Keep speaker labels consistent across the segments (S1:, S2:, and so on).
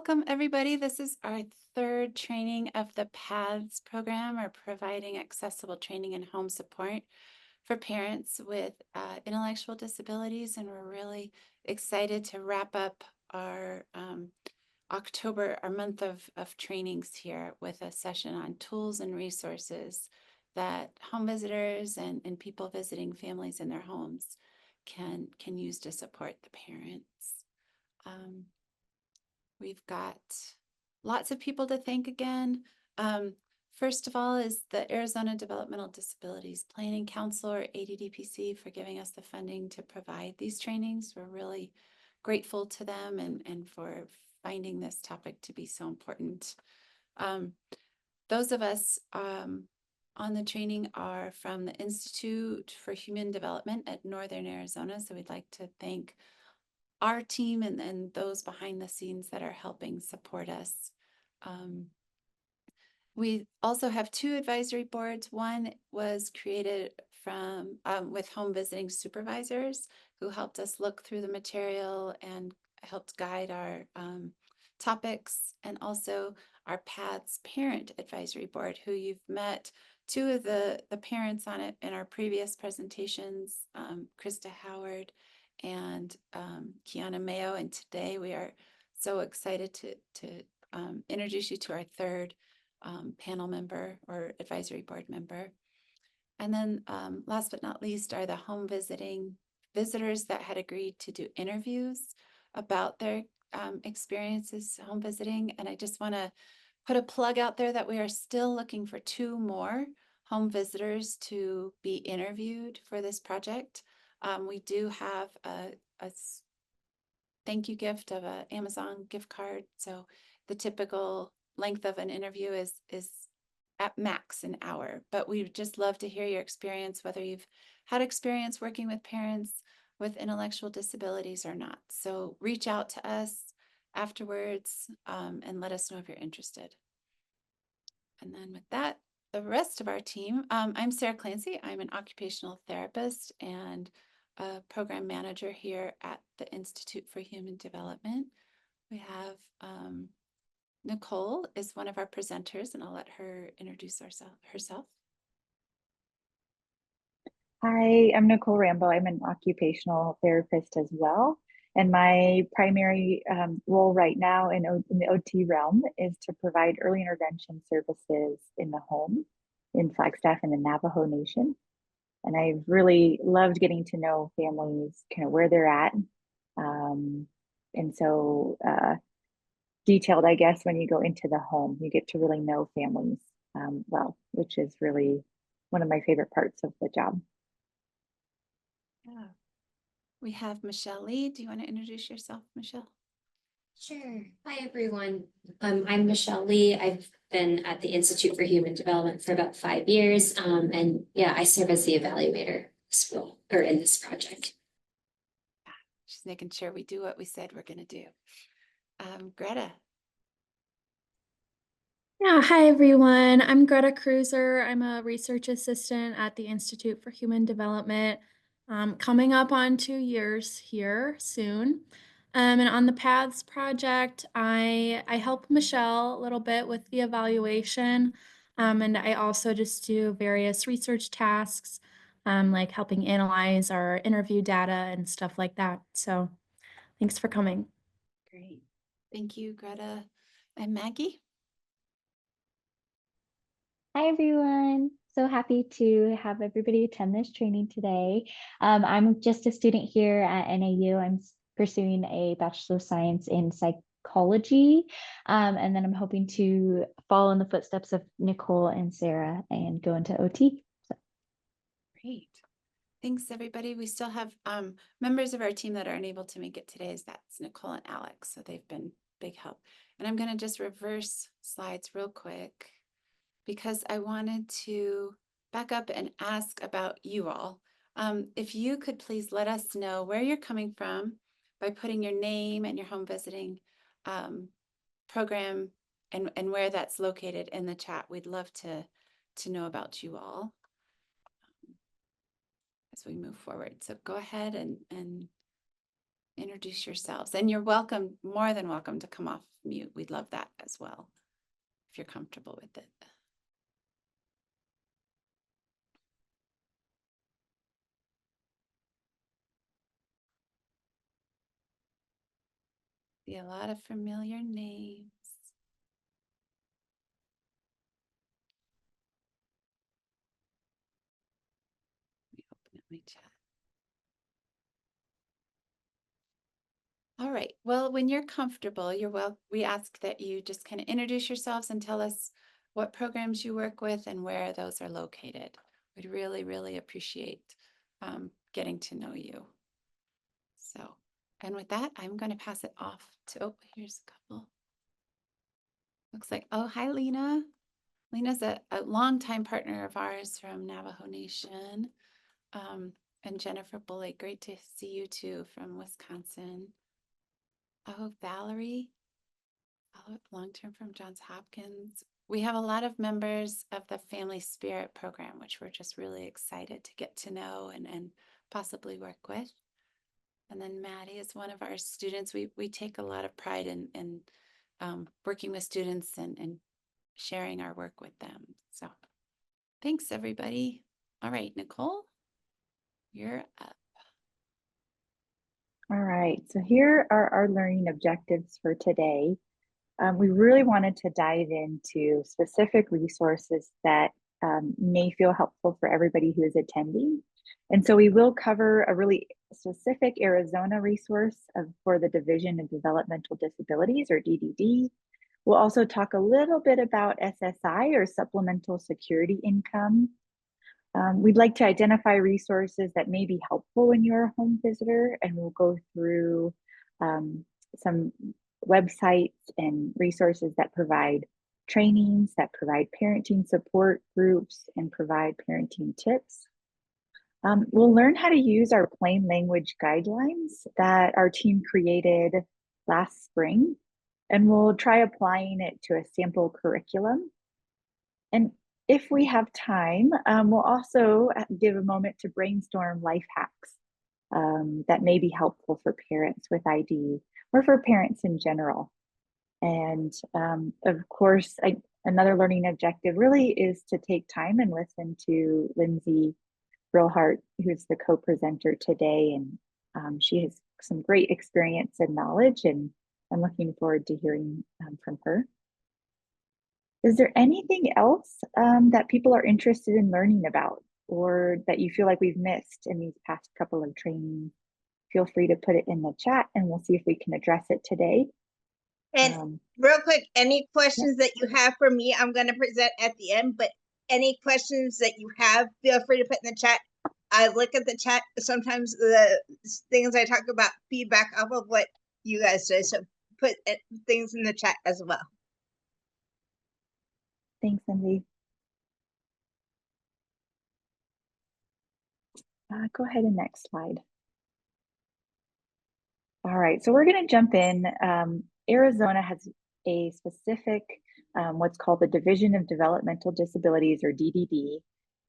S1: Welcome, everybody. This is our third training of the PATHS program, or providing accessible training and home support for parents with intellectual disabilities. And we're really excited to wrap up our October, our month of trainings here with a session on tools and resources that home visitors and people visiting families in their homes can use to support the parents. We've got lots of people to thank again. First of all is the Arizona Developmental Disabilities Planning Council, or ADDPC, for giving us the funding to provide these trainings. We're really grateful to them and for finding this topic to be so important. Those of us on the training are from the Institute for Human Development at Northern Arizona, so we'd like to thank our team and those behind the scenes that are helping support us. We also have two advisory boards. One was created from with home visiting supervisors who helped us look through the material and helped guide our topics, and also our PATHS parent advisory board, who you've met two of the parents on it in our previous presentations, Krista Howard and Kiana Mayo. And today we are so excited to introduce you to our third panel member or advisory board member. And then last but not least are the home visiting visitors that had agreed to do interviews about their experiences home visiting. And I just want to put a plug out there that we are still looking for two more home visitors to be interviewed for this project. We do have a thank you gift of an Amazon gift card. So the typical length of an interview is at max an hour, but we'd just love to hear your experience, whether you've had experience working with parents with intellectual disabilities or not. So reach out to us afterwards and let us know if you're interested. And then with that, the rest of our team, I'm Sarah Clancy. I'm an occupational therapist and a program manager here at the Institute for Human Development. We have Nicole is one of our presenters, and I'll let her introduce herself.
S2: Hi, I'm Nicole Rambo. I'm an occupational therapist as well. And my primary role right now in the OT realm is to provide early intervention services in the home in Flagstaff and the Navajo Nation. And I've really loved getting to know families, kind of where they're at. And so detailed, I guess, when you go into the home, you get to really know families well, which is really one of my favorite parts of the job.
S1: Yeah. We have Michelle Lee. Do you want to introduce yourself, Michelle?
S3: Sure. Hi, everyone. I'm Michelle Lee. I've been at the Institute for Human Development for about 5 years. And yeah, I serve as the evaluator in this project.
S1: She's making sure we do what we said we're going to do. Greta.
S4: Yeah, hi everyone. I'm Greta Cruiser. I'm a research assistant at the Institute for Human Development. Coming up on 2 years here soon. And on the PATHS project, I help Michelle a little bit with the evaluation. And I also just do various research tasks, like helping analyze our interview data and stuff like that. So thanks for coming.
S1: Great. Thank you, Greta. And Maggie?
S5: Hi, everyone. So happy to have everybody attend this training today. I'm just a student here at NAU. I'm pursuing a Bachelor of Science in Psychology. And then I'm hoping to follow in the footsteps of Nicole and Sarah and go into OT.
S1: Great. Thanks, everybody. We still have members of our team that are unable to make it today. That's Nicole and Alex. So they've been big help. And I'm going to just reverse slides real quick, because I wanted to back up and ask about you all. If you could please let us know where you're coming from by putting your name and your home visiting program and where that's located in the chat. We'd love to know about you all as we move forward. So go ahead and introduce yourselves. And you're welcome, more than welcome to come off mute. We'd love that as well, if you're comfortable with it. See a lot of familiar names. Let me open up my chat. All right. Well, when you're comfortable, we ask that you just kind of introduce yourselves and tell us what programs you work with and where those are located. We'd really, really appreciate getting to know you. So, and with that, I'm going to pass it off to, oh, here's a couple. Looks like, oh, hi, Lena. Lena's a longtime partner of ours from Navajo Nation. And Jennifer Bullock, great to see you too from Wisconsin. Oh, Valerie, long-term from Johns Hopkins. We have a lot of members of the Family Spirit program, which we're just really excited to get to know and possibly work with. And then Maddie is one of our students. We take a lot of pride in working with students and sharing our work with them. So thanks, everybody. All right, Nicole, you're up.
S2: All right, so here are our learning objectives for today. We really wanted to dive into specific resources that may feel helpful for everybody who is attending. And so we will cover a really specific Arizona resource for the Division of Developmental Disabilities, or DDD. We'll also talk a little bit about SSI, or Supplemental Security Income. We'd like to identify resources that may be helpful when you're a home visitor, and we'll go through some websites and resources that provide trainings, that provide parenting support groups, and provide parenting tips. We'll learn how to use our plain language guidelines that our team created last spring, and we'll try applying it to a sample curriculum. And if we have time, we'll also give a moment to brainstorm life hacks that may be helpful for parents with ID or for parents in general. And of course, another learning objective really is to take time and listen to Lindsay Brillhart, who's the co-presenter today. And she has some great experience and knowledge, and I'm looking forward to hearing from her. Is there anything else that people are interested in learning about, or that you feel like we've missed in these past couple of trainings? Feel free to put it in the chat and we'll see if we can address it today.
S6: And real quick, any questions that you have for me, I'm going to present at the end, but any questions that you have, feel free to put in the chat. I look at the chat. Sometimes the things I talk about feedback off of what you guys do. So put things in the chat as well.
S2: Thanks, Lindsay. Go ahead and next slide. All right, so we're going to jump in. Arizona has a specific, what's called the Division of Developmental Disabilities, or DDD.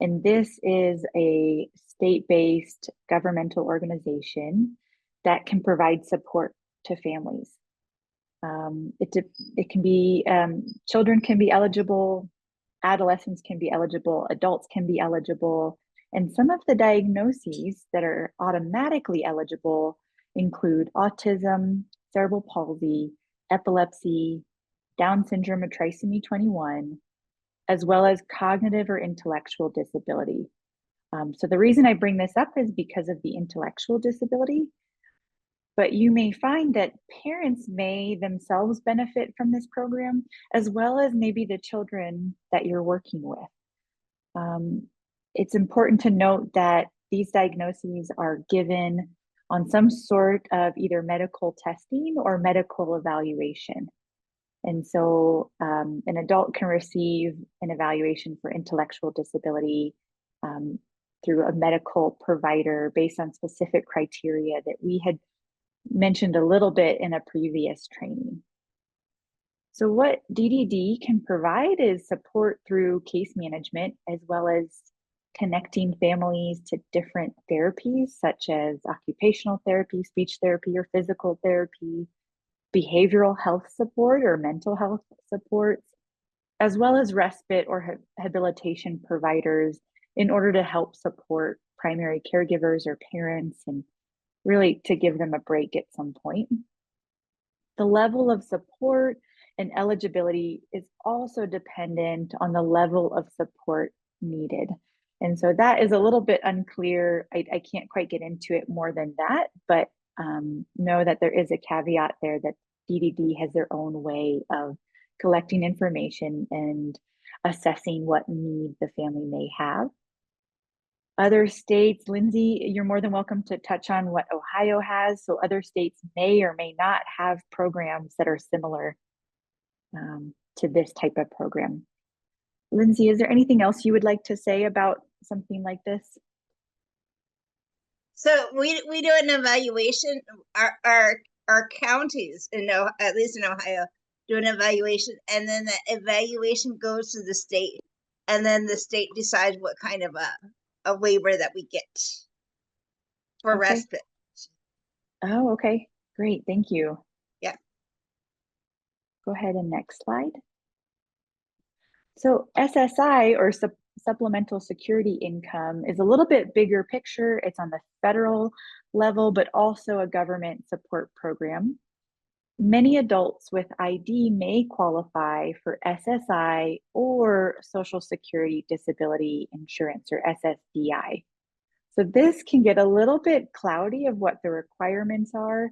S2: And this is a state-based governmental organization that can provide support to families. It can be, children can be eligible, adolescents can be eligible, adults can be eligible, and some of the diagnoses that are automatically eligible include autism, cerebral palsy, epilepsy, Down syndrome or trisomy 21, as well as cognitive or intellectual disability. So the reason I bring this up is because of the intellectual disability, but you may find that parents may themselves benefit from this program, as well as maybe the children that you're working with. It's important to note that these diagnoses are given on some sort of either medical testing or medical evaluation. And so an adult can receive an evaluation for intellectual disability through a medical provider based on specific criteria that we had mentioned a little bit in a previous training. So what DDD can provide is support through case management, as well as connecting families to different therapies such as occupational therapy, speech therapy, or physical therapy, behavioral health support or mental health supports, as well as respite or habilitation providers in order to help support primary caregivers or parents and really to give them a break at some point. The level of support and eligibility is also dependent on the level of support needed. And so that is a little bit unclear. I can't quite get into it more than that, but know that there is a caveat there that DDD has their own way of collecting information and assessing what need the family may have. Other states, Lindsay, you're more than welcome to touch on what Ohio has. So other states may or may not have programs that are similar to this type of program. Lindsay, is there anything else you would like to say about something like this?
S6: So we do an evaluation. Our counties at least in Ohio, do an evaluation, and then the evaluation goes to the state, and then the state decides what kind of a waiver that we get for
S2: Okay.
S6: respite.
S2: Oh, okay, great, thank you.
S6: Yeah.
S2: Go ahead and next slide. So SSI or supplemental security income is a little bit bigger picture. It's on the federal level, but also a government support program. Many adults with ID may qualify for SSI or Social Security Disability Insurance or SSDI. So this can get a little bit cloudy of what the requirements are,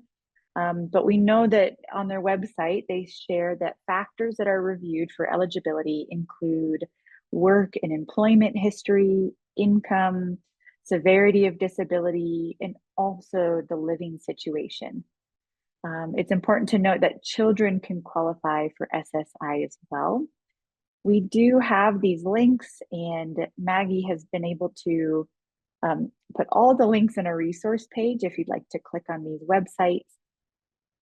S2: but we know that on their website, they share that factors that are reviewed for eligibility include work and employment history, income, severity of disability, and also the living situation. It's important to note that children can qualify for SSI as well. We do have these links, and Maggie has been able to put all the links in a resource page if you'd like to click on these websites.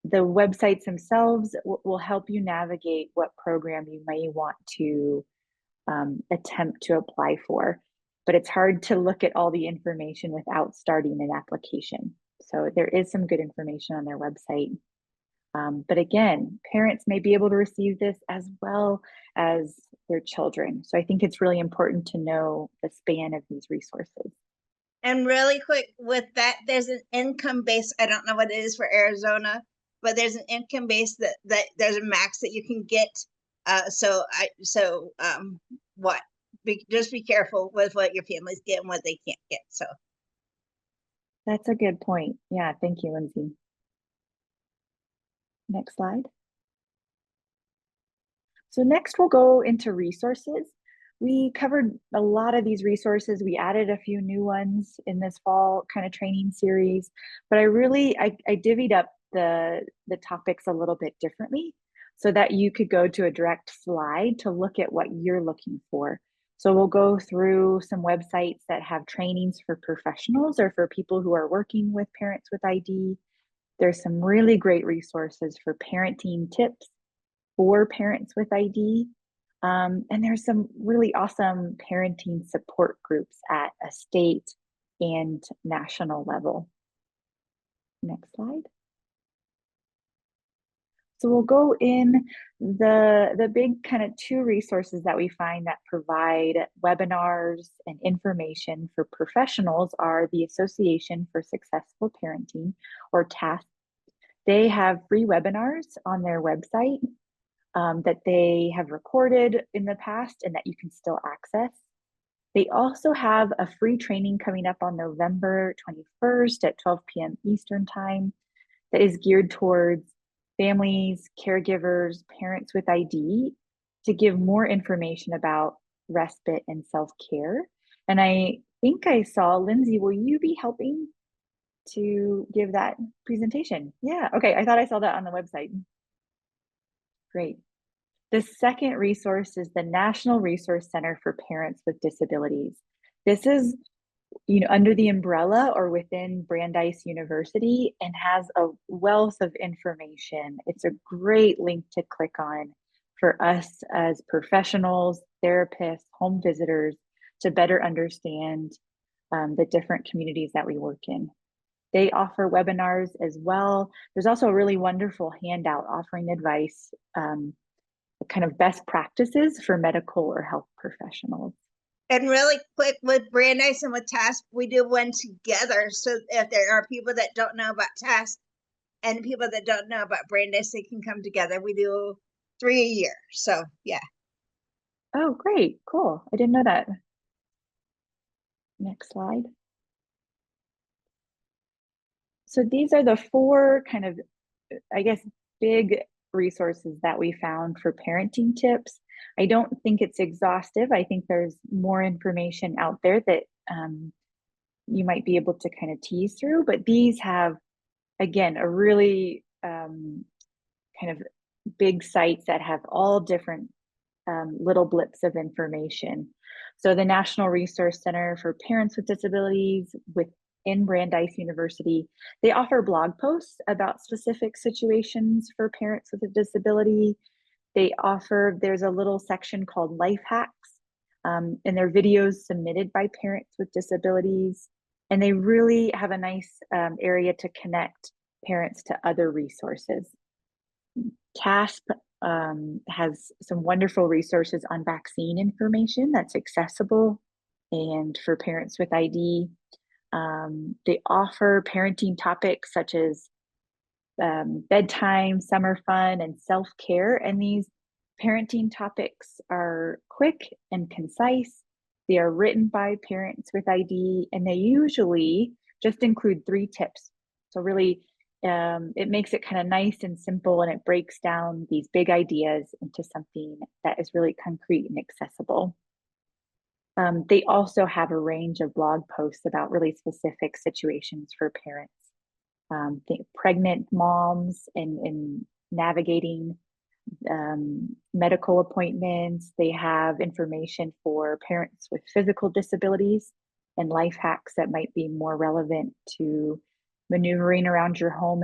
S2: The websites themselves will help you navigate what program you may want to attempt to apply for, but it's hard to look at all the information without starting an application. So there is some good information on their website. But again, parents may be able to receive this as well as their children. So I think it's really important to know the span of these resources.
S6: And really quick with that, there's an income base. I don't know what it is for Arizona, but there's an income base that there's a max that you can get. Just be careful with what your families get and what they can't get. So
S2: that's a good point. Yeah, thank you, Lindsay. Next slide. So next we'll go into resources. We covered a lot of these resources. We added a few new ones in this fall kind of training series, but I divvied up the topics a little bit differently so that you could go to a direct slide to look at what you're looking for. So we'll go through some websites that have trainings for professionals or for people who are working with parents with ID. There's some really great resources for parenting tips for parents with ID. And there's some really awesome parenting support groups at a state and national level. Next slide. So we'll go in the big kind of two resources that we find that provide webinars and information for professionals are the Association for Successful Parenting, or TASP. They have free webinars on their website that they have recorded in the past and that you can still access. They also have a free training coming up on November 21st at 12 p.m. Eastern Time that is geared towards families, caregivers, parents with ID to give more information about respite and self-care. And I think I saw, Lindsay, will you be helping to give that presentation? Yeah, okay, I thought I saw that on the website. Great. The second resource is the National Resource Center for Parents with Disabilities. This is under the umbrella or within Brandeis University and has a wealth of information. It's a great link to click on for us as professionals, therapists, home visitors to better understand the different communities that we work in. They offer webinars as well. There's also a really wonderful handout offering advice, kind of best practices for medical or health professionals.
S6: And really quick with Brandeis and with TASC, we do one together. So if there are people that don't know about TASC and people that don't know about Brandeis, they can come together. We do 3 a year. So yeah.
S2: Oh, great. Cool. I didn't know that. Next slide. So these are the 4 kind of, I guess, big resources that we found for parenting tips. I don't think it's exhaustive. I think there's more information out there that you might be able to kind of tease through, but these have, again, a really kind of big sites that have all different little blips of information. So the National Resource Center for Parents with Disabilities within Brandeis University, they offer blog posts about specific situations for parents with a disability. There's a little section called Life Hacks, and they're videos submitted by parents with disabilities. And they really have a nice area to connect parents to other resources. TASP has some wonderful resources on vaccine information that's accessible and for parents with ID. They offer parenting topics such as bedtime, summer fun, and self-care. And these parenting topics are quick and concise. They are written by parents with ID, and they usually just include 3 tips. So really, it makes it kind of nice and simple, and it breaks down these big ideas into something that is really concrete and accessible. They also have a range of blog posts about really specific situations for parents. Pregnant moms and navigating medical appointments. They have information for parents with physical disabilities and life hacks that might be more relevant to maneuvering around your home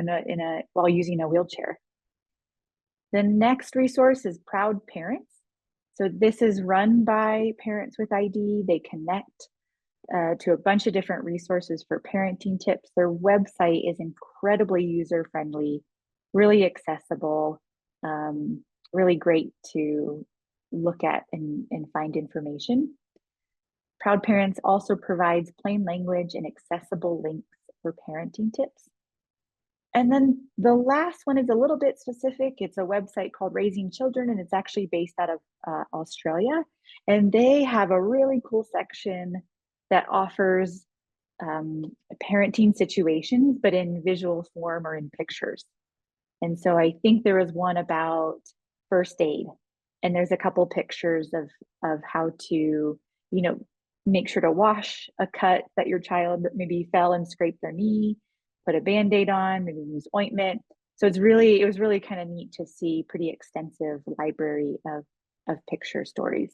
S2: while using a wheelchair. The next resource is Proud Parents. So this is run by parents with ID. They connect to a bunch of different resources for parenting tips. Their website is incredibly user-friendly, really accessible, really great to look at and find information. Proud Parents also provides plain language and accessible links for parenting tips. And then the last one is a little bit specific. It's a website called Raising Children, and it's actually based out of Australia. And they have a really cool section that offers parenting situations, but in visual form or in pictures. And so I think there was one about first aid, and there's a couple pictures of how to, make sure to wash a cut that your child maybe fell and scraped their knee, put a Band-Aid on, maybe use ointment. So it was really kind of neat to see pretty extensive library of picture stories.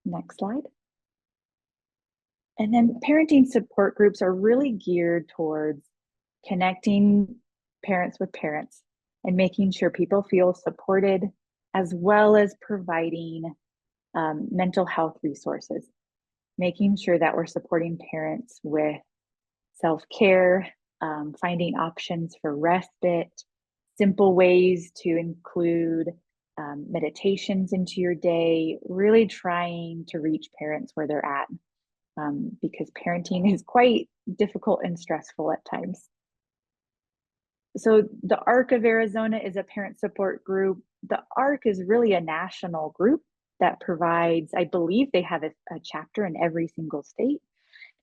S2: Next slide. And then parenting support groups are really geared towards connecting parents with parents and making sure people feel supported, as well as providing mental health resources, making sure that we're supporting parents with self-care, finding options for respite, simple ways to include meditations into your day, really trying to reach parents where they're at, because parenting is quite difficult and stressful at times. So the ARC of Arizona is a parent support group. The ARC is really a national group that provides, I believe they have a chapter in every single state.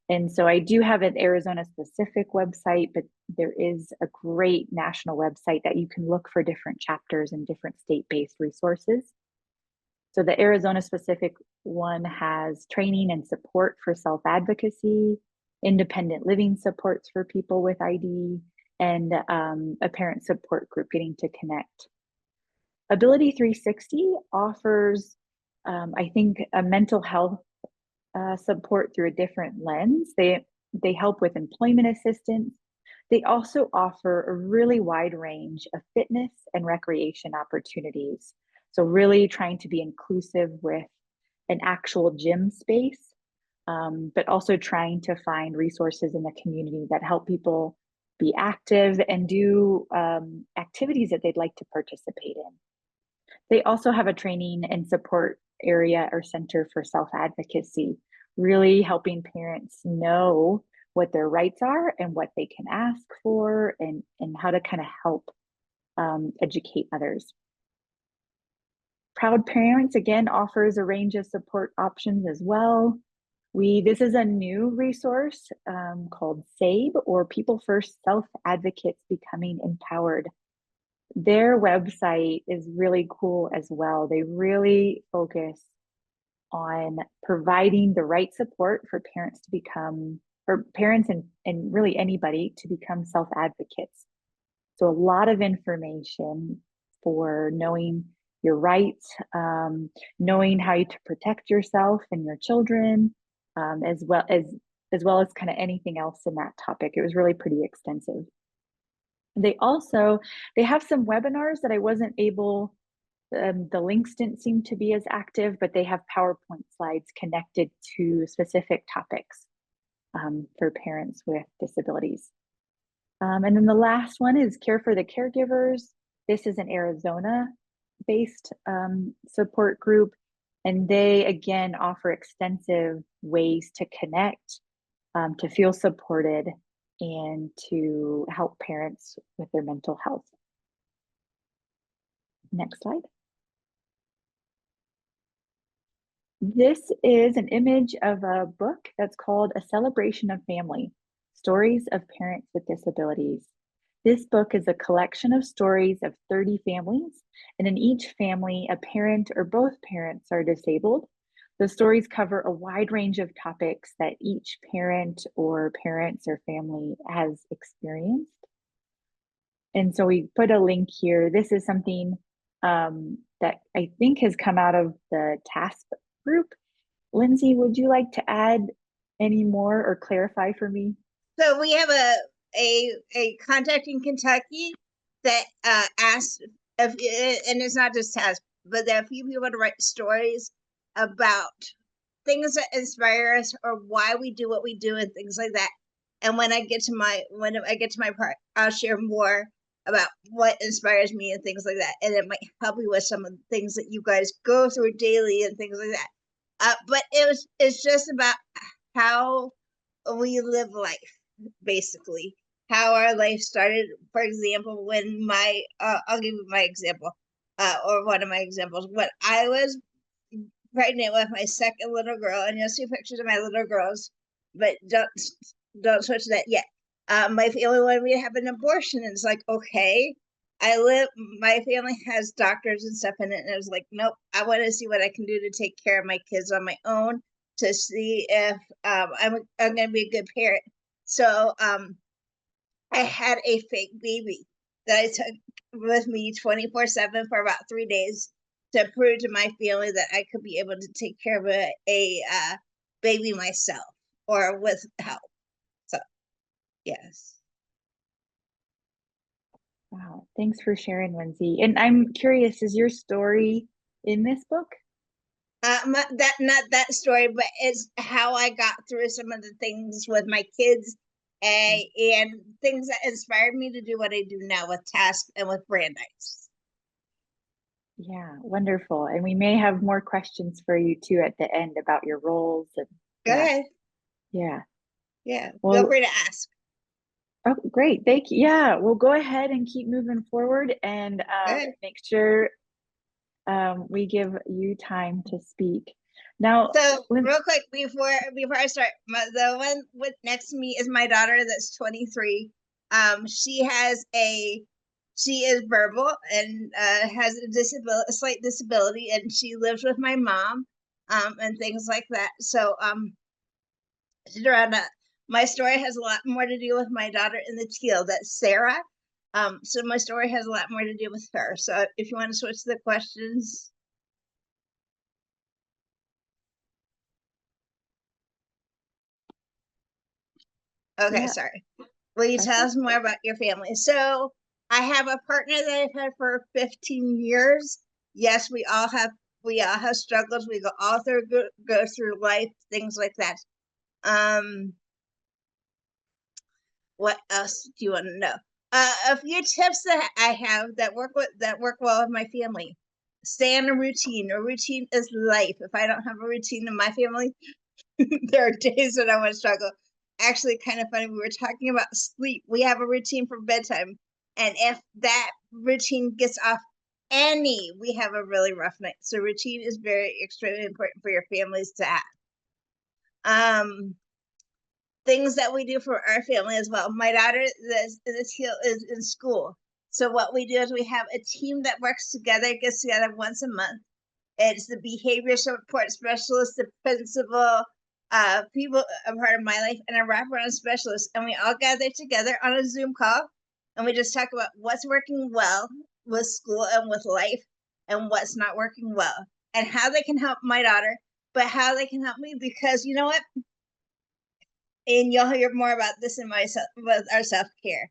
S2: And so I do have an Arizona specific website, but there is a great national website that you can look for different chapters and different state-based resources. So the Arizona specific one has training and support for self-advocacy, independent living supports for people with ID, and a parent support group getting to connect. Ability 360 offers, I think, a mental health support through a different lens. They help with employment assistance. They also offer a really wide range of fitness and recreation opportunities. So really trying to be inclusive with an actual gym space, but also trying to find resources in the community that help people be active and do activities that they'd like to participate in. They also have a training and support area or center for self-advocacy, really helping parents know what their rights are and what they can ask for, and how to kind of help educate others. Proud Parents, again, offers a range of support options as well. This is a new resource called SABE, or People First Self-Advocates Becoming Empowered. Their website is really cool as well. They really focus on providing the right support for parents to become, or parents and really anybody to become self-advocates. So a lot of information for knowing your rights, knowing how to protect yourself and your children, as well as kind of anything else in that topic. It was really pretty extensive. They have some webinars that I wasn't able, the links didn't seem to be as active, but they have PowerPoint slides connected to specific topics for parents with disabilities. And then the last one is Care for the Caregivers. This is an Arizona-based support group, and they again offer extensive ways to connect, to feel supported, and to help parents with their mental health. Next slide. This is an image of a book that's called A Celebration of Family: Stories of Parents with Disabilities. This book is a collection of stories of 30 families, and in each family, a parent or both parents are disabled. The stories cover a wide range of topics that each parent or parents or family has experienced. And so we put a link here. This is something that I think has come out of the TASP group. Lindsay, would you like to add any more or clarify for me?
S6: So we have a contact in Kentucky that asked if, and it's not just TASP, but there are a few people to write stories about things that inspire us or why we do what we do and things like that. And when I get to my part, I'll share more about what inspires me and things like that. And it might help you with some of the things that you guys go through daily and things like that. But it's just about how we live life, basically. How our life started. For example, when I'll give you my example, or one of my examples. When I was pregnant with my second little girl, and you'll see pictures of my little girls, but don't switch that yet. My family wanted me to have an abortion, and it's like, okay, my family has doctors and stuff in it, and I was like, nope, I want to see what I can do to take care of my kids on my own, to see if I'm gonna be a good parent. So I had a fake baby that I took with me 24/7 for about 3 days to prove to my family that I could be able to take care of a baby myself or with help. So, yes.
S2: Wow, thanks for sharing, Lindsay. And I'm curious, is your story in this book?
S6: Not that story, but it's how I got through some of the things with my kids, and things that inspired me to do what I do now with TASP and with Brandeis.
S2: Yeah, wonderful. And we may have more questions for you too at the end about your roles. And
S6: Go ahead.
S2: Yeah.
S6: Yeah,
S2: Well,
S6: feel free to ask.
S2: Oh, great. Thank you. Yeah, we'll go ahead and keep moving forward and make sure we give you time to speak. Now,
S6: so real quick before I start, the one with next to me is my daughter that's 23. She is verbal and has a slight disability, and she lives with my mom and things like that. So my story has a lot more to do with my daughter in the teal. That's Sarah. So my story has a lot more to do with her. So if you want to switch to the questions. Okay,
S2: Yeah.
S6: sorry. Will you tell us more about your family? So I have a partner that I've had for 15 years. Yes, we all have We all have struggles. We go through life, things like that. What else do you want to know? A few tips that I have that work well with my family. Stay on a routine. A routine is life. If I don't have a routine in my family, there are days that I want to struggle. Actually, kind of funny. We were talking about sleep. We have a routine for bedtime, and if that routine gets off we have a really rough night. So routine is extremely important for your families to have. Things that we do for our family as well. My daughter is in school. So what we do is we have a team that works together, gets together once a month. It's the behavior support specialist, the principal, people a part of my life, and a wraparound specialist. And we all gather together on a Zoom call, and we just talk about what's working well with school and with life, and what's not working well, and how they can help my daughter, but how they can help me, because you know what? And you'll hear more about this in with our self-care.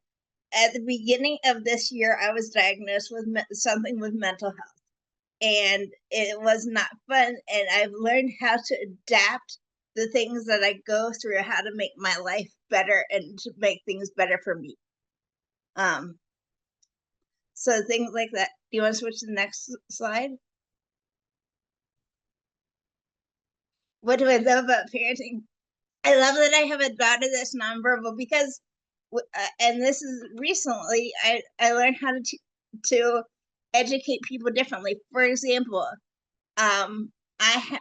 S6: At the beginning of this year, I was diagnosed with something with mental health, and it was not fun. And I've learned how to adapt the things that I go through, how to make my life better and to make things better for me. So things like that. Do you want to switch to the next slide? What do I love about parenting? I love that I have a daughter that's nonverbal, because, and this is recently, I learned how to educate people differently. For example,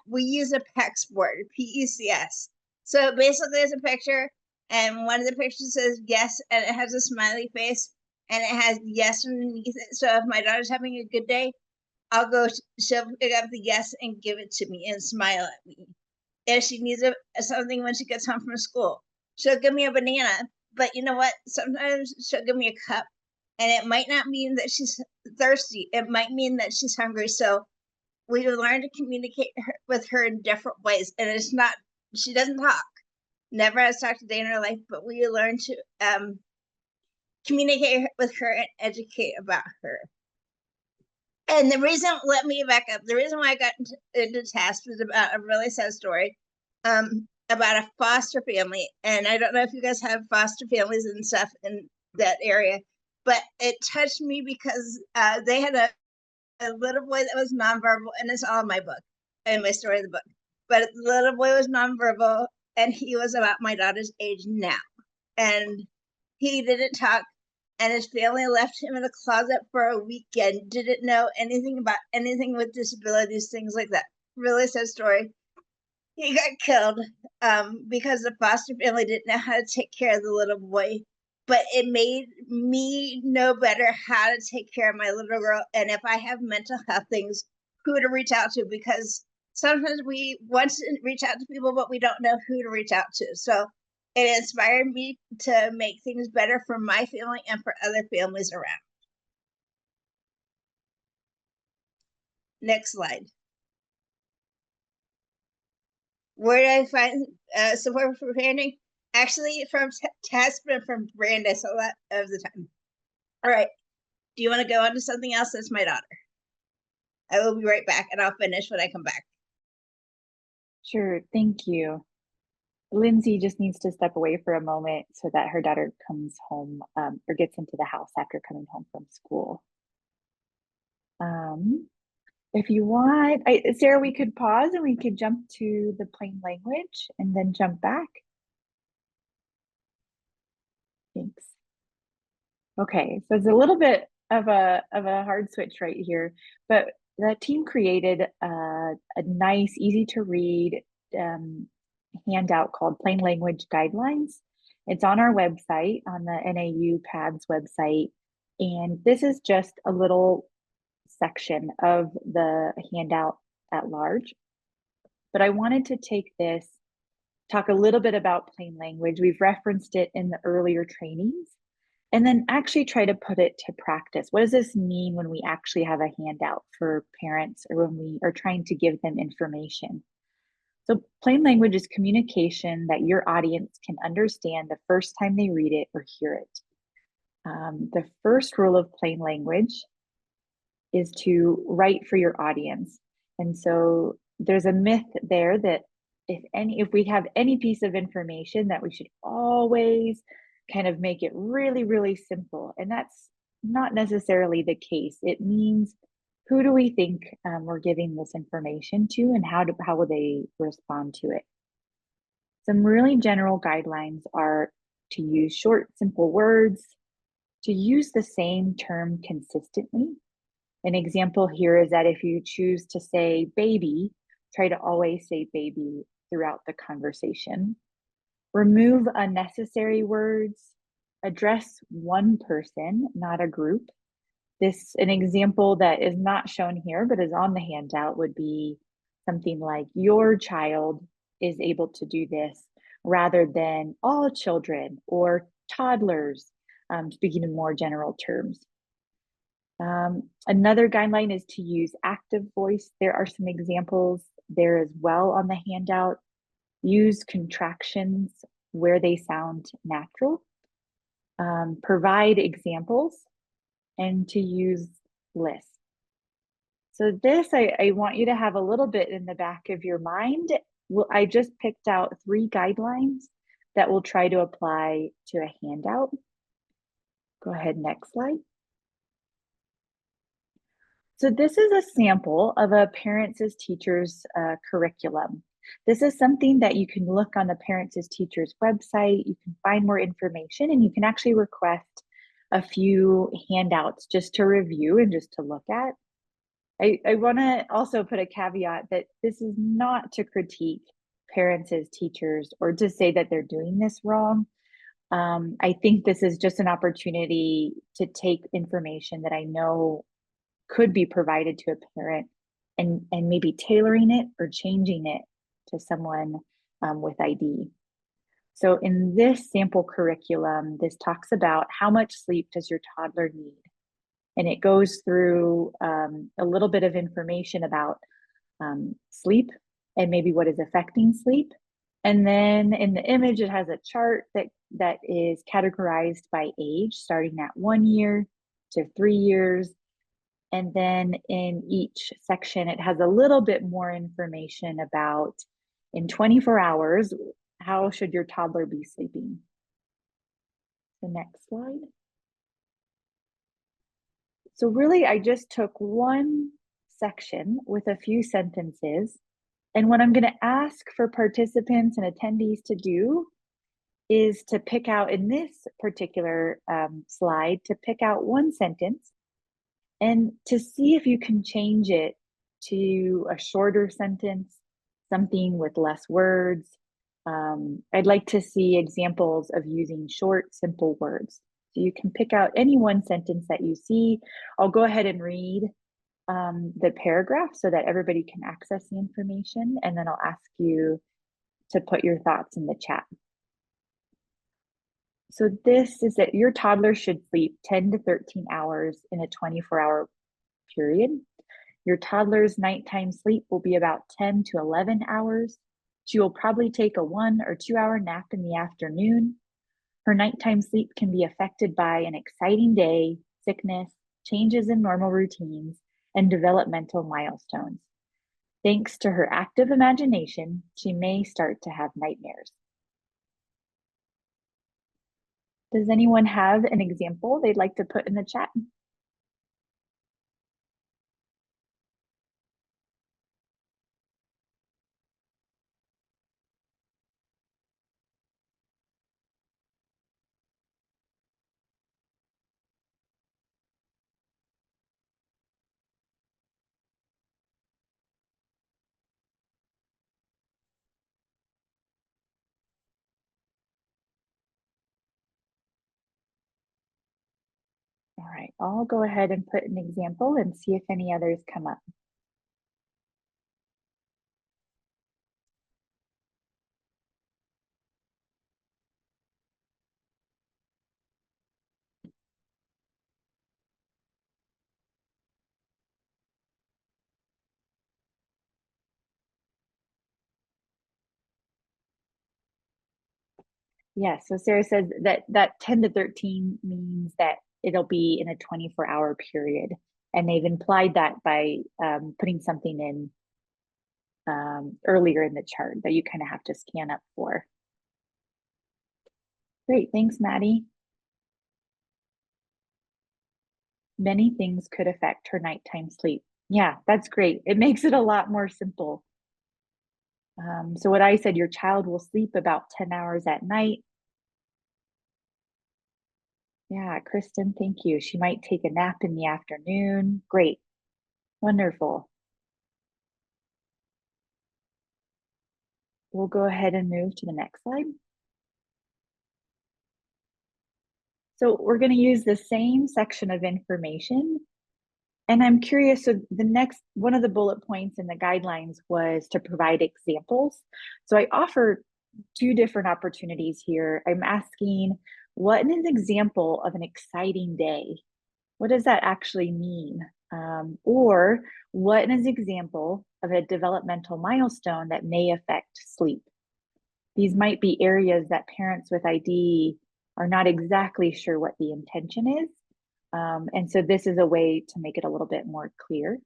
S6: we use a PECS board, PECS. So basically, it's a picture, and one of the pictures says yes, and it has a smiley face, and it has yes underneath it. So if my daughter's having a good day, she'll pick up the yes and give it to me and smile at me. If she needs something when she gets home from school, she'll give me a banana. But you know what? Sometimes she'll give me a cup, and it might not mean that she's thirsty. It might mean that she's hungry. So we learn to communicate with her in different ways. And it's not, she doesn't talk. Never has talked a day in her life, but we learn to communicate with her and educate about her. And the reason, let me back up. The reason why I got into TASP was about a really sad story about a foster family. And I don't know if you guys have foster families and stuff in that area, but it touched me because they had a little boy that was nonverbal, and it's all in my book, in my story of the book. But the little boy was nonverbal, and he was about my daughter's age now. And he didn't talk. And his family left him in a closet for a weekend, didn't know anything about anything with disabilities, things like that. Really sad story. He got killed because the foster family didn't know how to take care of the little boy. But it made me know better how to take care of my little girl. And if I have mental health things, who to reach out to, because sometimes we want to reach out to people, but we don't know who to reach out to. So it inspired me to make things better for my family and for other families around. Next slide. Where do I find support for parenting? Actually, from TASP and from Brandeis a lot of the time. All right. Do you want to go on to something else? That's my daughter. I will be right back, and I'll finish when I come back.
S2: Sure, thank you. Lindsay just needs to step away for a moment so that her daughter comes home or gets into the house after coming home from school. If you want, Sarah, we could pause and we could jump to the plain language and then jump back. Thanks. Okay, so it's a little bit of a hard switch right here, but the team created a nice, easy to read handout called Plain Language Guidelines. It's on our website, on the NAU PADS website, and this is just a little section of the handout at large. But I wanted to take this, talk a little bit about plain language. We've referenced it in the earlier trainings, and then actually try to put it to practice. What does this mean when we actually have a handout for parents, or when we are trying to give them information? So plain language is communication that your audience can understand the first time they read it or hear it. The first rule of plain language is to write for your audience. And so there's a myth there that if we have any piece of information that we should always kind of make it really, really simple. And that's not necessarily the case. It means who do we think we're giving this information to, and how will they respond to it? Some really general guidelines are to use short, simple words, to use the same term consistently. An example here is that if you choose to say baby, try to always say baby throughout the conversation. Remove unnecessary words. Address one person, not a group. An example that is not shown here, but is on the handout would be something like, your child is able to do this, rather than all children or toddlers, speaking in more general terms. Another guideline is to use active voice. There are some examples there as well on the handout. Use contractions where they sound natural. Provide examples, and to use lists. So this, I want you to have a little bit in the back of your mind. I just picked out 3 guidelines that we'll try to apply to a handout. Go ahead, next slide. So this is a sample of a Parents as Teachers curriculum. This is something that you can look on the Parents as Teachers website. You can find more information, and you can actually request a few handouts just to review and just to look at. I want to also put a caveat that this is not to critique parents as teachers or to say that they're doing this wrong. I think this is just an opportunity to take information that I know could be provided to a parent and maybe tailoring it or changing it to someone with ID. So in this sample curriculum, this talks about how much sleep does your toddler need? And it goes through a little bit of information about sleep and maybe what is affecting sleep. And then in the image, it has a chart that is categorized by age, starting at 1 year to 3 years. And then in each section, it has a little bit more information about, in 24 hours, how should your toddler be sleeping? The next slide. So really, I just took one section with a few sentences. And what I'm going to ask for participants and attendees to do is to pick out, in this particular slide, to pick out one sentence and to see if you can change it to a shorter sentence, something with less words. I'd like to see examples of using short, simple words. So you can pick out any one sentence that you see. I'll go ahead and read the paragraph so that everybody can access the information, and then I'll ask you to put your thoughts in the chat. So this is that your toddler should sleep 10 to 13 hours in a 24-hour period. Your toddler's nighttime sleep will be about 10 to 11 hours. She will probably take a 1 or 2 hour nap in the afternoon. Her nighttime sleep can be affected by an exciting day, sickness, changes in normal routines, and developmental milestones. Thanks to her active imagination, she may start to have nightmares. Does anyone have an example they'd like to put in the chat? All right, I'll go ahead and put an example and see if any others come up. Yeah, so Sarah says that 10 to 13 means that it'll be in a 24-hour period. And they've implied that by putting something in earlier in the chart that you kind of have to scan up for. Great, thanks, Maddie. Many things could affect her nighttime sleep. Yeah, that's great. It makes it a lot more simple. So what I said, your child will sleep about 10 hours at night. Yeah, Kristen, thank you. She might take a nap in the afternoon. Great. Wonderful. We'll go ahead and move to the next slide. So we're going to use the same section of information. And I'm curious, so the next one of the bullet points in the guidelines was to provide examples. So I offer two different opportunities here. I'm asking, what is an example of an exciting day? What does that actually mean? Or what is an example of a developmental milestone that may affect sleep? These might be areas that parents with ID are not exactly sure what the intention is. And so this is a way to make it a little bit more clear.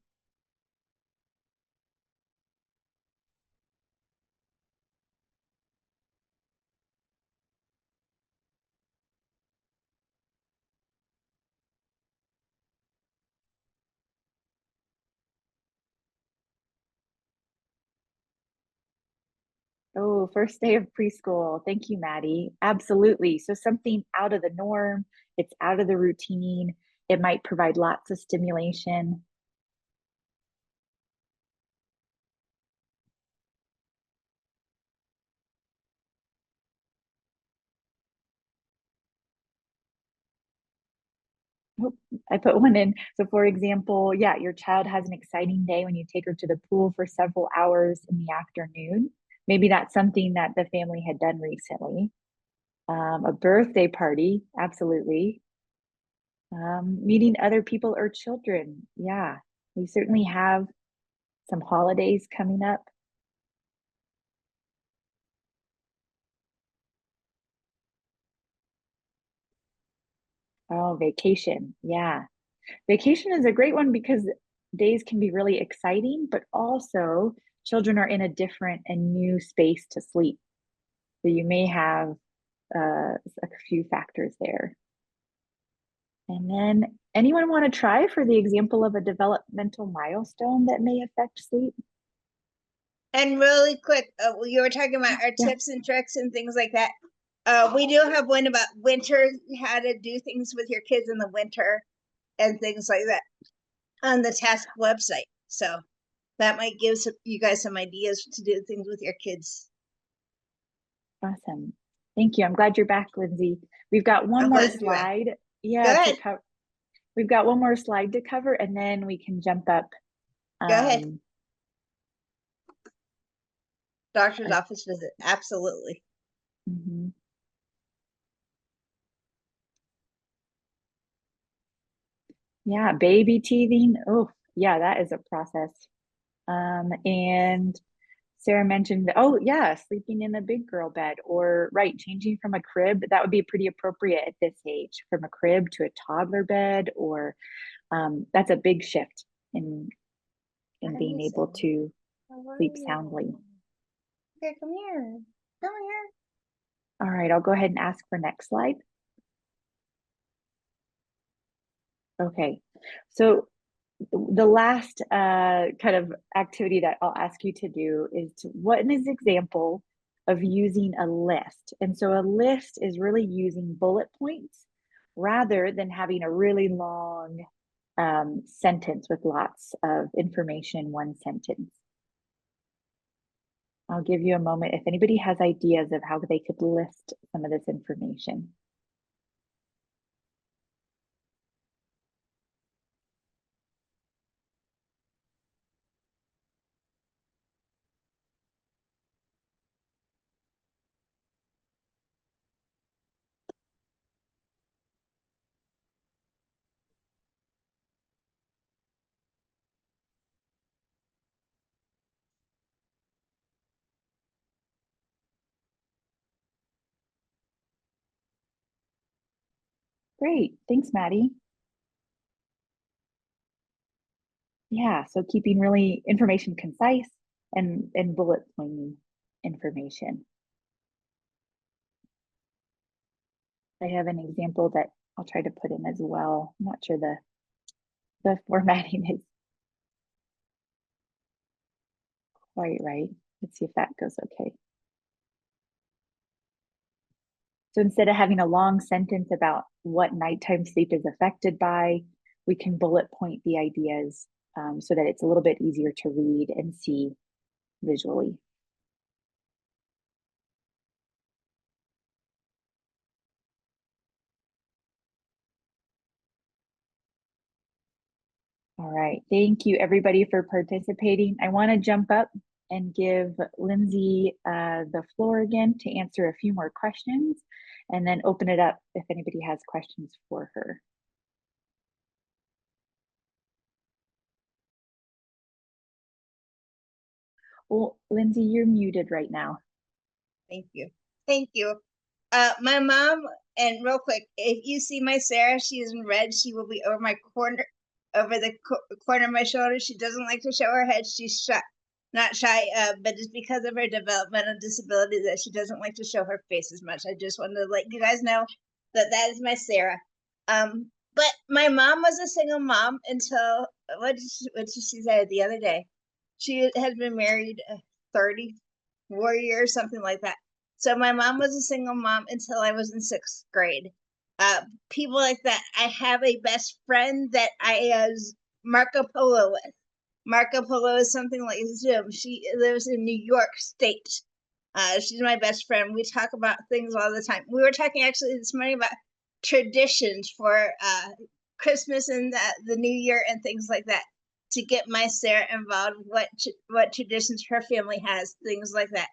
S2: Oh, first day of preschool. Thank you, Maddie. Absolutely. So something out of the norm, it's out of the routine. It might provide lots of stimulation. Oh, I put one in. So for example, yeah, your child has an exciting day when you take her to the pool for several hours in the afternoon. Maybe that's something that the family had done recently. A birthday party, absolutely. Meeting other people or children. Yeah, we certainly have some holidays coming up. Oh, vacation. Yeah. Vacation is a great one because days can be really exciting, but also children are in a different and new space to sleep. So you may have a few factors there. And then anyone want to try for the example of a developmental milestone that may affect sleep?
S6: And really quick, you were talking about our
S2: Yeah.
S6: tips and tricks and things like that. We do have one about winter, how to do things with your kids in the winter and things like that on the task website. So that might give you guys some ideas to do things with your kids.
S2: Awesome. Thank you. I'm glad you're back, Lindsay. We've got one
S6: I'm
S2: more
S6: glad to be back.
S2: slide.
S6: Go
S2: Yeah, to
S6: ahead.
S2: cover. We've got one more slide to cover, and then we can jump up.
S6: Go ahead. Doctor's
S2: I-
S6: office visit. Absolutely.
S2: mhm. Yeah, baby teething. Oh, yeah, that is a process. And Sarah mentioned, oh yeah, sleeping in a big girl bed, or right, changing from a crib. That would be pretty appropriate at this age, from a crib to a toddler bed, or that's a big shift in being able to sleep soundly.
S6: Okay, come here. Come here.
S2: All right, I'll go ahead and ask for next slide. Okay, so the last kind of activity that I'll ask you to do is what is an example of using a list? And so a list is really using bullet points rather than having a really long sentence with lots of information in one sentence. I'll give you a moment if anybody has ideas of how they could list some of this information. Great, thanks, Maddie. Yeah, so keeping really information concise, and bullet pointing information. I have an example that I'll try to put in as well. I'm not sure the formatting is quite right. Let's see if that goes okay. So instead of having a long sentence about what nighttime sleep is affected by, we can bullet point the ideas so that it's a little bit easier to read and see visually. All right, thank you everybody for participating. I want to jump up and give Lindsay the floor again to answer a few more questions and then open it up if anybody has questions for her. Well, Lindsay, you're muted right now.
S6: Thank you. Thank you. My mom, and real quick, if you see my Sarah, she is in red. She will be over my corner, over the corner of my shoulder. She doesn't like to show her head. She's shy, not shy, but it's because of her developmental disability that she doesn't like to show her face as much. I just wanted to let you guys know that that is my Sarah. But my mom was a single mom until, what did she say the other day? She has been married 34 years, something like that. So my mom was a single mom until I was in 6th grade. People like that. I have a best friend that I Marco Polo with. Marco Polo is something like Zoom. She lives in New York State. She's my best friend. We talk about things all the time. We were talking actually this morning about traditions for Christmas and the New Year and things like that, to get my Sarah involved, what traditions her family has, things like that.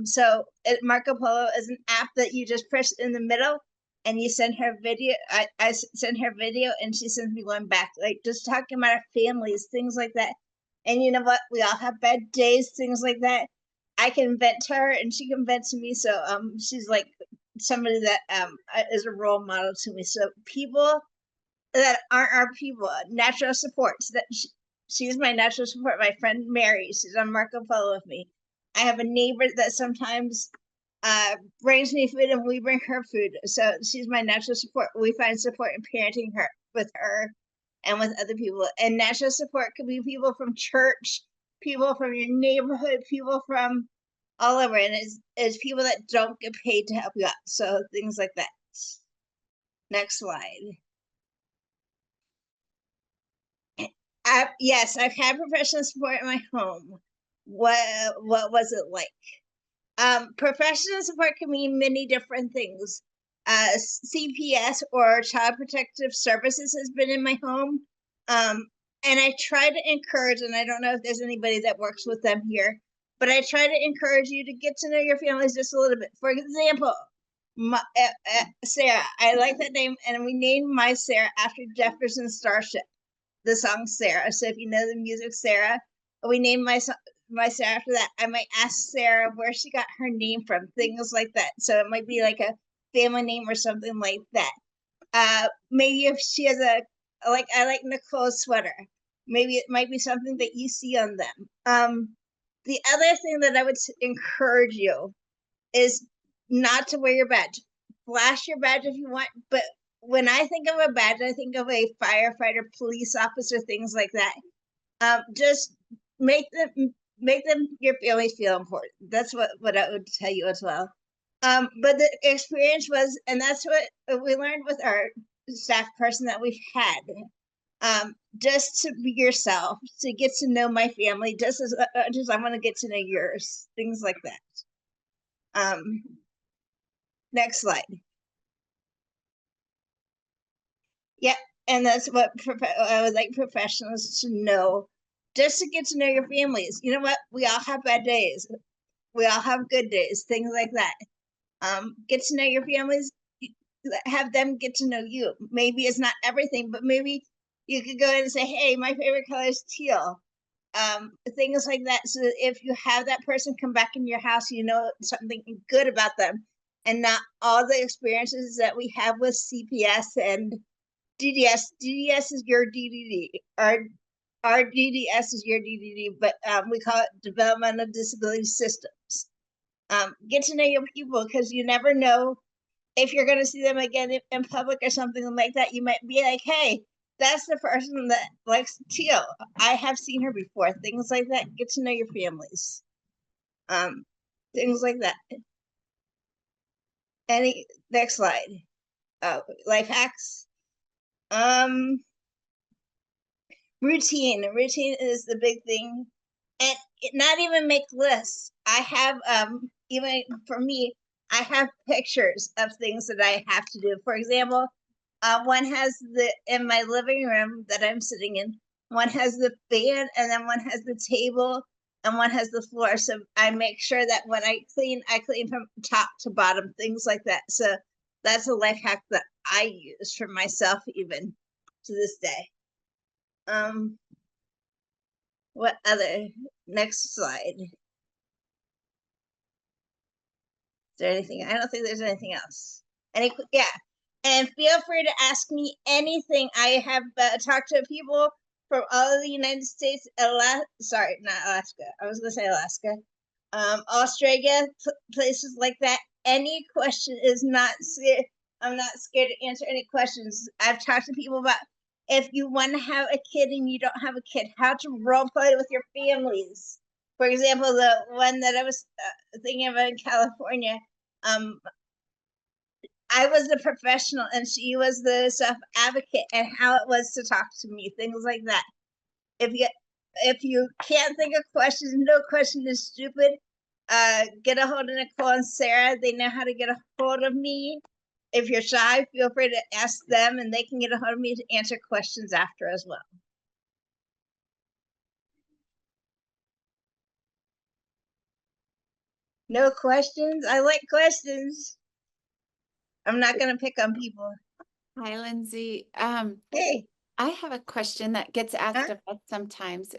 S6: So Marco Polo is an app that you just press in the middle and you send her video. I send her video and she sends me one back, like just talking about our families, things like that. And you know what? We all have bad days, things like that. I can vent to her and she can vent to me. So she's like somebody that is a role model to me. So people that aren't our people, natural supports, that she's my natural support. My friend Mary, she's on Marco Polo with me. I have a neighbor that sometimes brings me food and we bring her food. So she's my natural support. We find support in parenting her with her and with other people. And natural support could be people from church, people from your neighborhood, people from all over. And it's people that don't get paid to help you out. So things like that. Next slide. Yes, I've had professional support in my home. What was it like? Professional support can mean many different things. CPS or Child Protective Services has been in my home. And I try to encourage, and I don't know if there's anybody that works with them here, but I try to encourage you to get to know your families just a little bit. For example, Sarah, I like that name, and we named my Sarah after Jefferson Starship, the song Sarah. So if you know the music Sarah, we named my Sarah after that. I might ask Sarah where she got her name from, things like that. So it might be like a family name or something like that. Maybe if she has I like Nicole's sweater, maybe it might be something that you see on them. The other thing that I would encourage you is not to wear your badge. Flash your badge if you want, but when I think of a badge, I think of a firefighter, police officer, things like that. Just make them your families feel important. That's what I would tell you as well. But the experience was, and that's what we learned with our staff person that we've had. Just to be yourself, to get to know my family, just as I want to get to know yours, things like that. Next slide. Yeah, and that's what I would like professionals to know, just to get to know your families. You know what? We all have bad days. We all have good days, things like that. Get to know your families, have them get to know you. Maybe it's not everything, but maybe you could go in and say, hey, my favorite color is teal. Things like that. So that if you have that person come back in your house, you know something good about them, and not all the experiences that we have with CPS and DDS. DDS is your DDD. Our our DDS is your DDD, but we call it Developmental Disability Systems. Get to know your people, because you never know if you're going to see them again in public or something like that. You might be like, hey, that's the person that likes teal. I have seen her before. Things like that. Get to know your families. Things like that. Next slide. Life hacks. Routine is the big thing, and not even make lists. I have even for me, I have pictures of things that I have to do. For example, one has in my living room that I'm sitting in, one has the fan, and then one has the table, and one has the floor. So I make sure that when I clean from top to bottom, things like that. So that's a life hack that I use for myself even to this day. What other? Next slide. Is there anything? I don't think there's anything else. Yeah. And feel free to ask me anything. I have talked to people from all of the United States, sorry, not Alaska. I was gonna say Alaska. Australia, places like that. Any question is not scared. I'm not scared to answer any questions. I've talked to people about if you want to have a kid and you don't have a kid, how to role play with your families. For example, the one that I was thinking about in California, I was the professional and she was the self-advocate, and how it was to talk to me, things like that. If you can't think of questions, no question is stupid. Get a hold of Nicole and Sarah. They know how to get a hold of me. If you're shy, feel free to ask them, and they can get a hold of me to answer questions after as well. No questions? I like questions. I'm not going to pick on people.
S1: Hi, Lindsay.
S6: Hey.
S1: I have a question that gets asked of us sometimes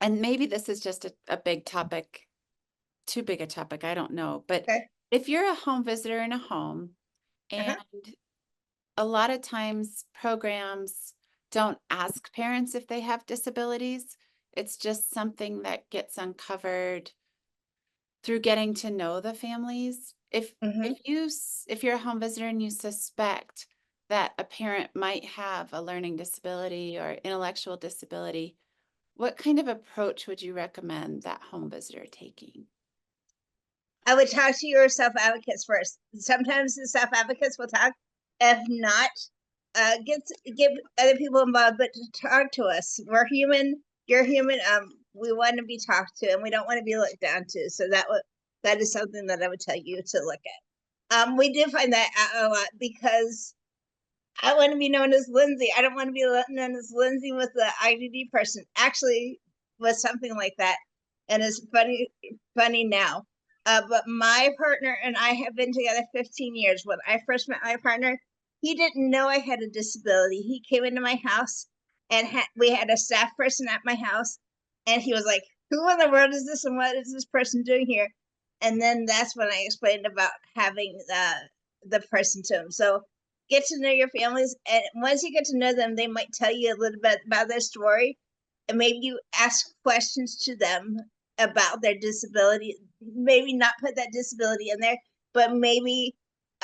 S1: and maybe this is just a big topic, too big a topic, I don't know. But
S6: Okay.
S1: if you're a home visitor in a home, and a lot of times programs don't ask parents if they have disabilities, it's just something that gets uncovered through getting to know the families. If you're a home visitor and you suspect that a parent might have a learning disability or intellectual disability, what kind of approach would you recommend that home visitor taking?
S6: I would talk to your self-advocates first. Sometimes the self-advocates will talk. If not, get other people involved, but to talk to us. We're human. You're human. We want to be talked to, and we don't want to be looked down to. So that is something that I would tell you to look at. We do find that out a lot, because I want to be known as Lindsay. I don't want to be known as Lindsay with the IDD person. Actually, was something like that, and it's funny now. But my partner and I have been together 15 years. When I first met my partner, he didn't know I had a disability. He came into my house, and we had a staff person at my house, and he was like, "Who in the world is this, and what is this person doing here?" And then that's when I explained about having the person to him. So get to know your families, and once you get to know them, they might tell you a little bit about their story, and maybe you ask questions to them about their disability. Maybe not put that disability in there, but maybe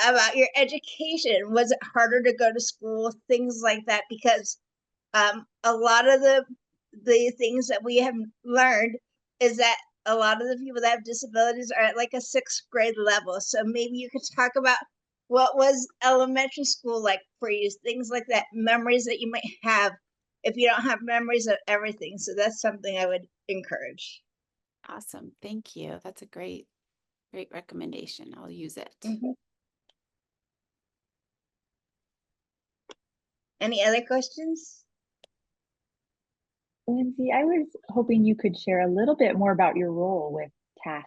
S6: about your education. Was it harder to go to school? Things like that, because a lot of the things that we have learned is that a lot of the people that have disabilities are at like a 6th grade level. So maybe you could talk about what was elementary school like for you, things like that, memories that you might have if you don't have memories of everything. So that's something I would encourage.
S1: Awesome. Thank you. That's a great recommendation. I'll use it.
S6: Any other questions?
S2: Lindsay, I was hoping you could share a little bit more about your role with TASC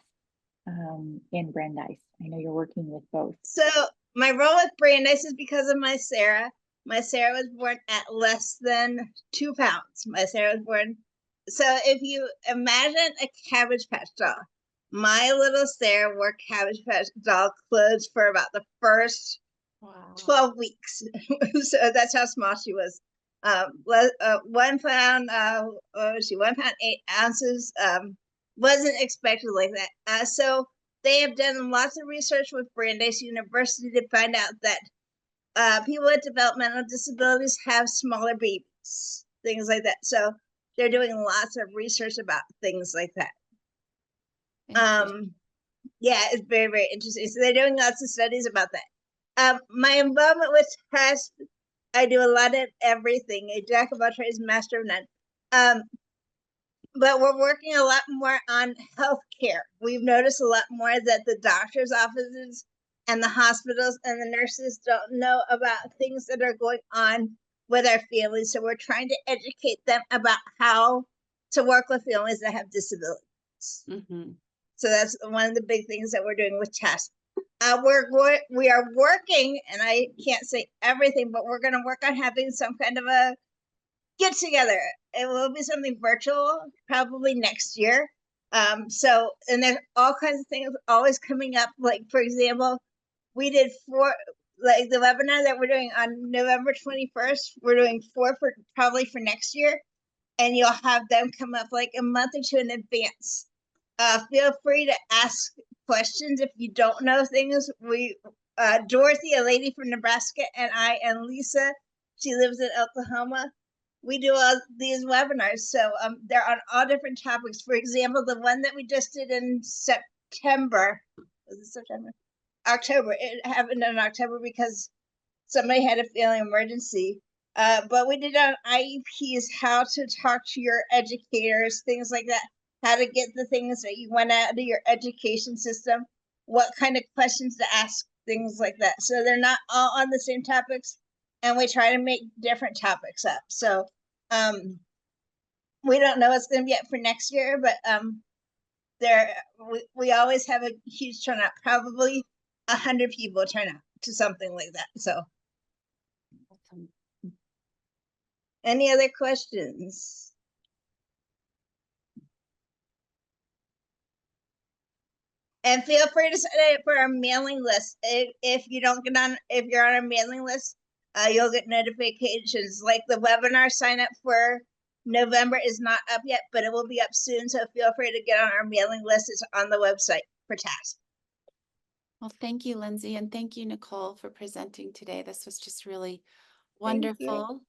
S2: in Brandeis. I know you're working with both.
S6: So my role with Brandeis is because of my Sarah. My Sarah was born at less than 2 pounds. My Sarah was born. So if you imagine a Cabbage Patch doll, my little Sarah wore Cabbage Patch doll clothes for about the first 12 weeks. So that's how small she was. 1 pound, what was she, 1 pound, 8 ounces, wasn't expected like that. So they have done lots of research with Brandeis University to find out that people with developmental disabilities have smaller babies, things like that. So they're doing lots of research about things like that. Yeah, it's very, very interesting. So they're doing lots of studies about that. My involvement with TASP, I do a lot of everything, a jack of all trades, master of none. But we're working a lot more on healthcare. We've noticed a lot more that the doctor's offices and the hospitals and the nurses don't know about things that are going on with our families. So we're trying to educate them about how to work with families that have disabilities.
S1: Mm-hmm.
S6: So that's one of the big things that we're doing with TASP. We are working, and I can't say everything, but we're going to work on having some kind of a get together. It will be something virtual, probably next year. So, and there's all kinds of things always coming up. Like, for example, we did 4, like the webinar that we're doing on November 21st, we're doing 4 for probably for next year. And you'll have them come up like a month or 2 in advance. Feel free to ask questions if you don't know things. We, Dorothy, a lady from Nebraska, and I, and Lisa, she lives in Oklahoma. We do all these webinars. So they're on all different topics. For example, the one that we just did in September, was it September? October. It happened in October because somebody had a family emergency. But we did on IEPs, how to talk to your educators, things like that, how to get the things that you want out of your education system, what kind of questions to ask, things like that. So they're not all on the same topics, and we try to make different topics up. So we don't know what's going to be up for next year, but we always have a huge turnout, probably 100 people turn out to something like that. So any other questions? And feel free to sign up for our mailing list. If you don't get on, if you're on our mailing list, you'll get notifications. Like the webinar sign up for November is not up yet, but it will be up soon. So feel free to get on our mailing list. It's on the website for TASP.
S1: Well, thank you, Lindsay, and thank you, Nicole, for presenting today. This was just really
S6: Thank you.
S1: wonderful.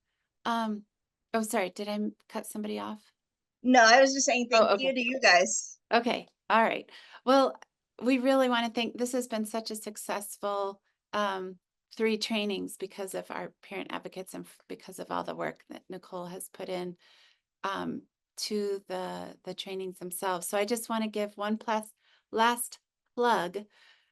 S1: Oh, sorry, did I cut somebody off?
S6: No, I was just saying thank
S1: okay.
S6: you to you guys.
S1: Okay, all right. Well, we really want to thank, this has been such a successful 3 trainings because of our parent advocates and because of all the work that Nicole has put in to the trainings themselves. So I just want to give one last plug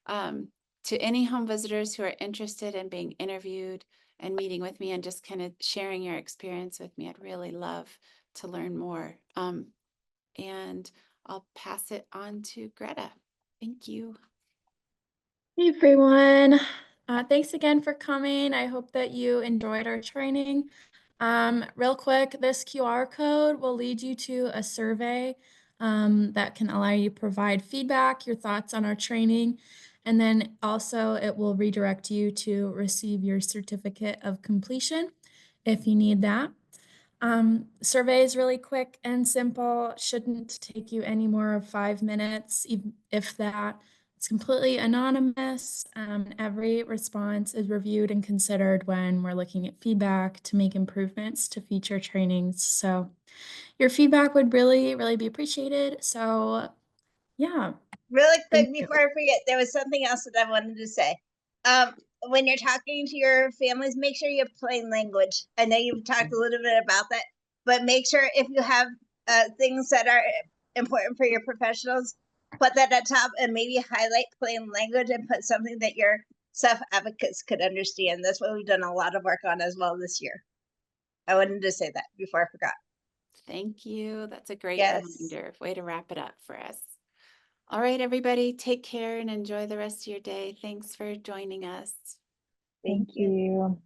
S1: to any home visitors who are interested in being interviewed and meeting with me and just kind of sharing your experience with me. I'd really love to learn more. And I'll pass it on to Greta. Thank you.
S4: Hey everyone. Thanks again for coming. I hope that you enjoyed our training. Real quick, this QR code will lead you to a survey that can allow you to provide feedback, your thoughts on our training, and then also it will redirect you to receive your certificate of completion if you need that. Survey is really quick and simple, shouldn't take you any more of 5 minutes, if that. It's completely anonymous. Every response is reviewed and considered when we're looking at feedback to make improvements to future trainings. So your feedback would really, really be appreciated. So yeah.
S6: Really quick
S4: Thank you.
S6: before I forget, there was something else that I wanted to say. When you're talking to your families, make sure you have plain language. I know you've talked a little bit about that, but make sure if you have things that are important for your professionals, put that at top and maybe highlight plain language and put something that your self-advocates could understand. That's what we've done a lot of work on as well this year. I wanted to say that before I forgot.
S1: Thank you. That's a great
S6: Yes.
S1: reminder. Way to wrap it up for us. All right, everybody, take care and enjoy the rest of your day. Thanks for joining us.
S2: Thank you.